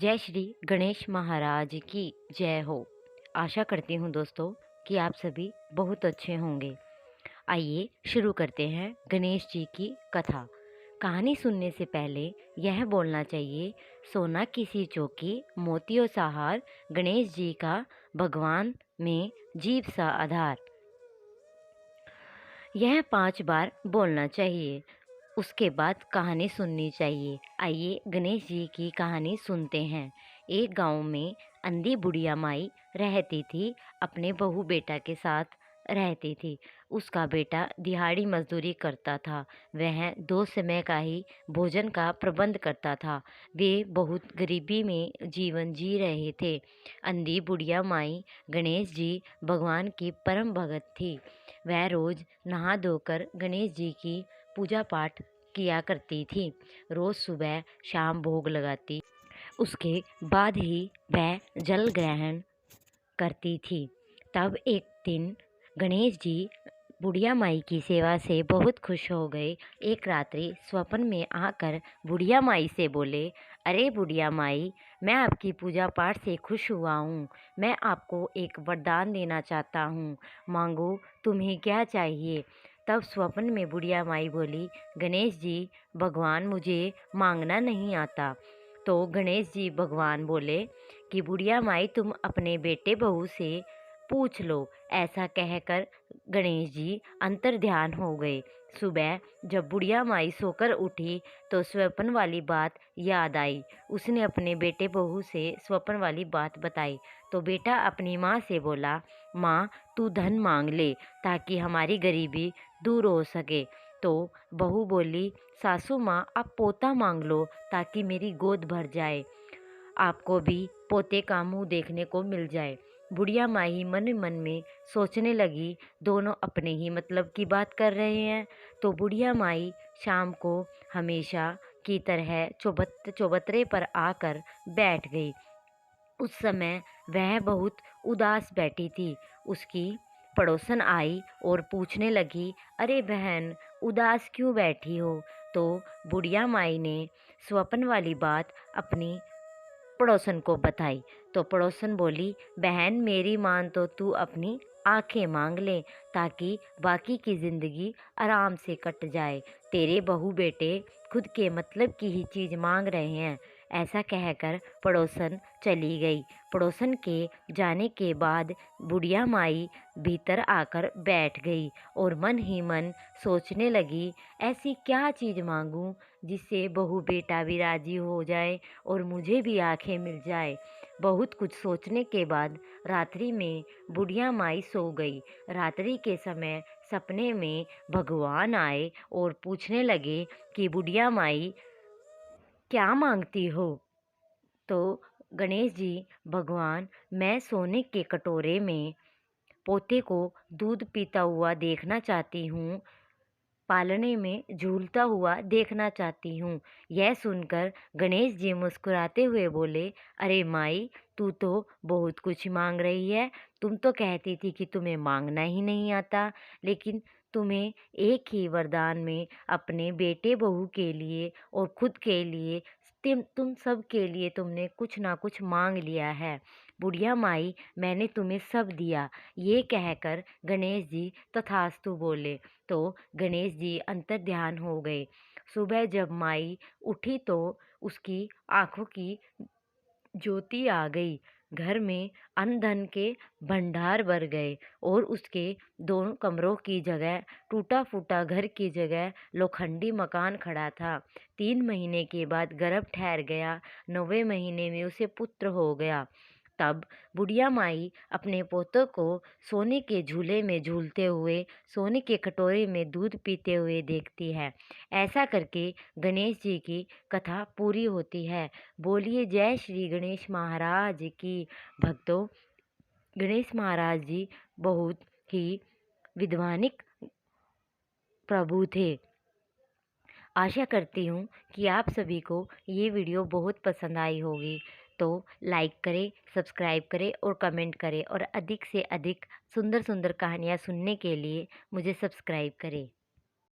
जय श्री गणेश महाराज की जय हो। आशा करती हूँ दोस्तों कि आप सभी बहुत अच्छे होंगे। आइए शुरू करते हैं गणेश जी की कथा। कहानी सुनने से पहले यह बोलना चाहिए, सोना किसी चौकी मोतियों सा हार, गणेश जी का भगवान में जीव सा आधार। यह 5 बार बोलना चाहिए। उसके बाद कहानी सुननी चाहिए। आइए गणेश जी की कहानी सुनते हैं। एक गांव में अंधी बुढ़िया माई रहती थी। अपने बहू बेटा के साथ रहती थी। उसका बेटा दिहाड़ी मजदूरी करता था। वह 2 समय का ही भोजन का प्रबंध करता था। वे बहुत गरीबी में जीवन जी रहे थे। अंधी बुढ़िया माई गणेश जी भगवान की परम भगत थी। वह रोज नहा धोकर गणेश जी की पूजा पाठ किया करती थी। रोज सुबह शाम भोग लगाती, उसके बाद ही वह जल ग्रहण करती थी। तब एक दिन गणेश जी बुढ़िया माई की सेवा से बहुत खुश हो गए। एक रात्रि स्वप्न में आकर बुढ़िया माई से बोले, अरे बुढ़िया माई, मैं आपकी पूजा पाठ से खुश हुआ हूँ। मैं आपको एक वरदान देना चाहता हूँ, मांगो, तुम्हें क्या चाहिए। तब स्वप्न में बुढ़िया माई बोली, गणेश जी भगवान, मुझे मांगना नहीं आता। तो गणेश जी भगवान बोले कि बुढ़िया माई, तुम अपने बेटे बहू से पूछ लो। ऐसा कहकर गणेश जी अंतर ध्यान हो गए। सुबह जब बुढ़िया माई सोकर उठी तो स्वप्न वाली बात याद आई। उसने अपने बेटे बहू से स्वप्न वाली बात बताई तो बेटा अपनी माँ से बोला, माँ तू धन मांग ले ताकि हमारी गरीबी दूर हो सके। तो बहू बोली, सासू माँ आप पोता मांग लो ताकि मेरी गोद भर जाए, आपको भी पोते का मुंह देखने को मिल जाए। बुढ़िया माई मन मन में सोचने लगी, दोनों अपने ही मतलब की बात कर रहे हैं। तो बुढ़िया माई शाम को हमेशा की तरह चौबतरे पर आकर बैठ गई। उस समय वह बहुत उदास बैठी थी। उसकी पड़ोसन आई और पूछने लगी, अरे बहन, उदास क्यों बैठी हो। तो बुढ़िया माई ने स्वप्न वाली बात अपनी पड़ोसन को बताई। तो पड़ोसन बोली, बहन मेरी मान तो तू अपनी आंखें मांग ले ताकि बाकी की जिंदगी आराम से कट जाए। तेरे बहू बेटे खुद के मतलब की ही चीज मांग रहे हैं। ऐसा कहकर पड़ोसन चली गई। पड़ोसन के जाने के बाद बुढ़िया माई भीतर आकर बैठ गई और मन ही मन सोचने लगी, ऐसी क्या चीज मांगूं जिससे बहू बेटा भी राजी हो जाए और मुझे भी आंखें मिल जाए। बहुत कुछ सोचने के बाद रात्रि में बुढ़िया माई सो गई। रात्रि के समय सपने में भगवान आए और पूछने लगे कि बुढ़िया माई क्या मांगती हो। तो गणेश जी भगवान, मैं सोने के कटोरे में पोते को दूध पीता हुआ देखना चाहती हूँ, पालने में झूलता हुआ देखना चाहती हूँ। यह सुनकर गणेश जी मुस्कुराते हुए बोले, अरे माई, तू तो बहुत कुछ मांग रही है। तुम तो कहती थी कि तुम्हें मांगना ही नहीं आता, लेकिन तुम्हें एक ही वरदान में अपने बेटे बहू के लिए और खुद के लिए, तुम सब के लिए तुमने कुछ ना कुछ मांग लिया है। बुढ़िया माई, मैंने तुम्हें सब दिया। ये कहकर गणेश जी तथास्तु बोले। तो गणेश जी अंतर्ध्यान हो गए। सुबह जब माई उठी तो उसकी आंखों की ज्योति आ गई। घर में अन्न धन के भंडार भर गए और उसके दोनों कमरों की जगह, टूटा फूटा घर की जगह लोखंडी मकान खड़ा था। 3 महीने के बाद गर्भ ठहर गया। 9वें महीने में उसे पुत्र हो गया। तब बुढ़िया माई अपने पोतों को सोने के झूले में झूलते हुए, सोने के कटोरे में दूध पीते हुए देखती है। ऐसा करके गणेश जी की कथा पूरी होती है। बोलिए जय श्री गणेश महाराज की। भक्तों, गणेश महाराज जी बहुत ही विद्वानिक प्रभु थे। आशा करती हूँ कि आप सभी को ये वीडियो बहुत पसंद आई होगी। तो लाइक करें, सब्सक्राइब करें और कमेंट करें और अधिक से अधिक सुंदर सुंदर कहानियाँ सुनने के लिए मुझे सब्सक्राइब करें।